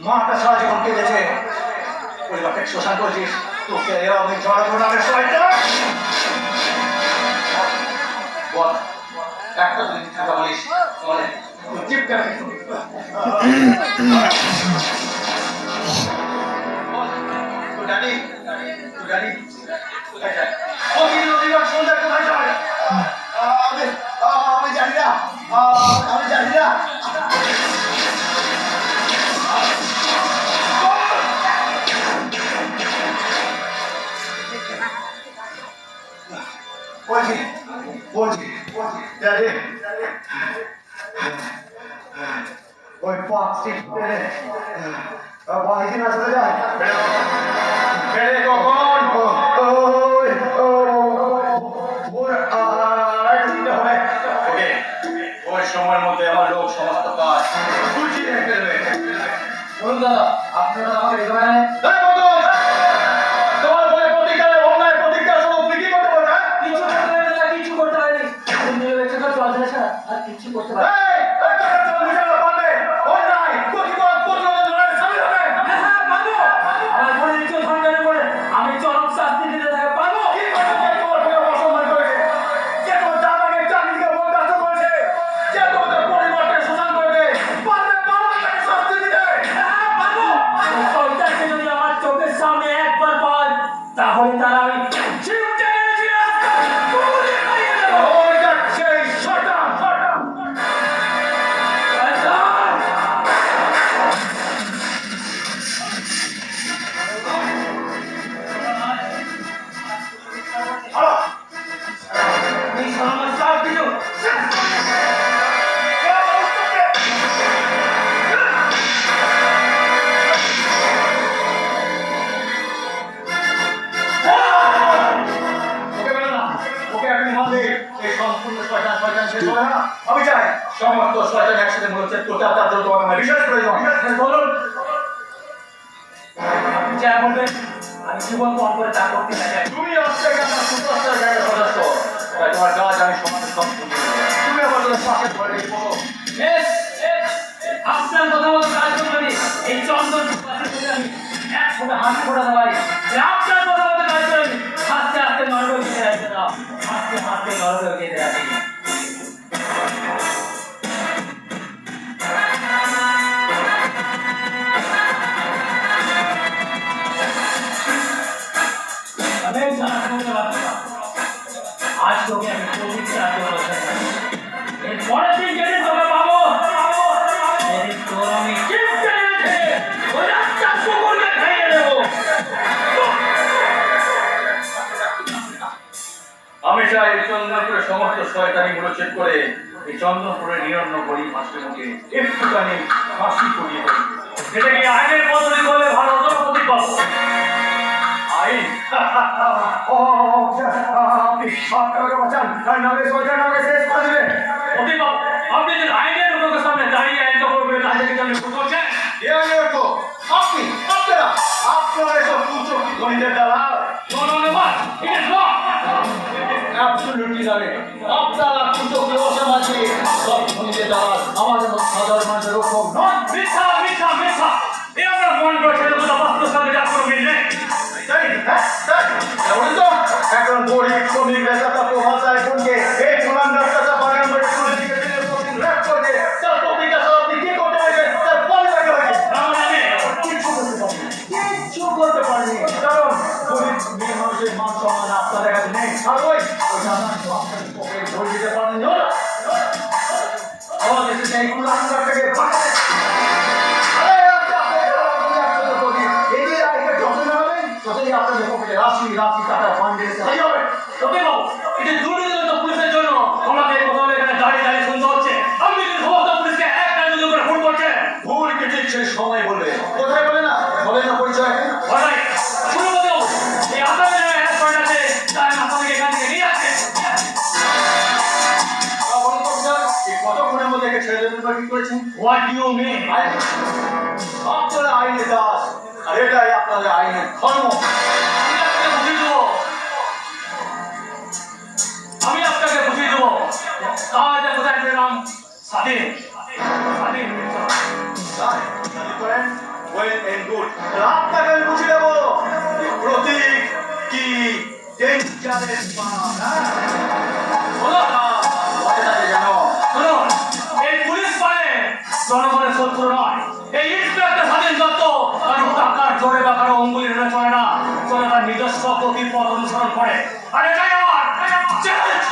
মাটা সারা জীবন কেঁদেছে পরিবারকে শোষণ করছিস তোকে আমি জড়াবো না বল একটা দিন কথা বলিস বলে জিপটা তুই জানি কোথায় যায় রবিবার সন্ধ্যা কোথায় যায় আমি জানি না আমি জানি না বলছি ড্যাডি ওই পাঁচটি বাড়িতে না চলে যায় বেড়ে কখন ওই সময়ের মধ্যে আমার লোক সমস্ত কাজ বুঝিয়ে ফেলবে বলুন দাদা আপনারা আমাকে রেখে আমি চাই সমস্ত শয়তান একসাথে বলছে তোটা তাদের তোমাকে আমার বিশেষ প্রয়োজন বলুন আপনি যা বলবেন আমি জীবন পণ করে তা করতে চাই তুমি অস্ট্রেলিয়া আমার সুপারস্টার গ্যাংয়ের সদস্য তাই তোমার কাজ আমি সমাজের সব তুমি আমার জন্য পাশে ধরে বলো আপনার কথা মতো কাজ করবেন এই চন্দন পাশে আমি একসাথে হাত ফোটাতে পারি আপনার কথা মতো কাজ করেন আস্তে আস্তে নরকে যেতে রাখতে দাও আস্তে আস্তে নরকে যেতে রাখি आज तो क्या कोई चाहते हो एक बड़े दिन जैसे तो मैं बाबू मेरी तोरा में किस तरह से वो रास्ता सुकून में खाए रहे हो আমি চাই চন্দনপুরের সমস্ত শয়তানিগুলো চেক করে এই চন্দনপুরের নিরন্ন গরিব মাস্টারকে একটুখানি ফাঁসি করিয়ে দেয় এটা কি আইনের বদলি বলে ভালো তো প্রতিপক্ষ আইন আপনি আপনাকে বাঁচান তার নামে সরকার নামে শেষ করে দেবে প্রতিপক্ষ আপনি যদি আইনের লোকের সামনে দাঁড়িয়ে আইন করবেন তাদেরকে জানি করছেন এ আইনের তো আপনি আপনারা এসব কুচক্রি গণিতের দালাল এটা absolutely right. আপনারা কুচক্রি অসামাজিক সব গণিতের দালাল আমাদের সাধারণ মানুষের গরিব শ্রমিক নেতা প্রভাব আইফোনকে এই পুরান রাস্তাটা বাগান বাড়ি করে দিকে দিনে প্রতিদিন র‍্যাপ করে তার প্রতিটা আপনি কি করতে পারবেন তার পরে লাগে হয়েছে কিছু করতে পারেনি কারণ গরিব মেয়ে মানুষের মান সম্মান আপনাদের কাছে নেই আর ওই জানান তো আপনার পক্ষে ধরে দিতে পারেন আমাদের দেশে এই পুরান রাস্তাকে রাশি রাশি টাকা ফান্ড তাই হবে ওকে বাবু এটা দুর্নীতি পুলিশের জন্য আমাদের কোথাও এখানে দাঁড়িয়ে দাঁড়িয়ে শুনতে হচ্ছে আপনি যদি সমস্ত পুলিশকে এক টাইমে করে ফোন করছেন ভুল কি ঠিক সেই সময় বলবে কোথায় বলে না পরিচয় বলাই শুরু করে দাও এই আসামে অ্যারেস্ট করা আছে তাই আসামিকে এখান থেকে নিয়ে আসছে এই কতক্ষণের মধ্যে একে ছেড়ে দেবেন বা কি করেছেন হোয়াট ডু ইউ মিন আপনারা আইনে দাস আর এটাই আপনাদের আইনের ধর্ম আমি আপনাকে বুঝিয়ে দেবো তাহলে কোথায় পেলাম স্বাধীন স্বাধীন করেন ওয়েল এন্ড গুড আপনাকে আমি বুঝিয়ে দেবো প্রতীক কি ডেঞ্জারের এই পুলিশ পারে জনগণের শত্রু নয় এই ইন্সপেক্টর স্বাধীন দত্ত কারণ টাকার জোরে বা কারো অঙ্গুলি ধরে চলে না চলে তার নিজস্ব গতির পথ অনুসরণ করে আর এটাই আমার চ্যালেঞ্জ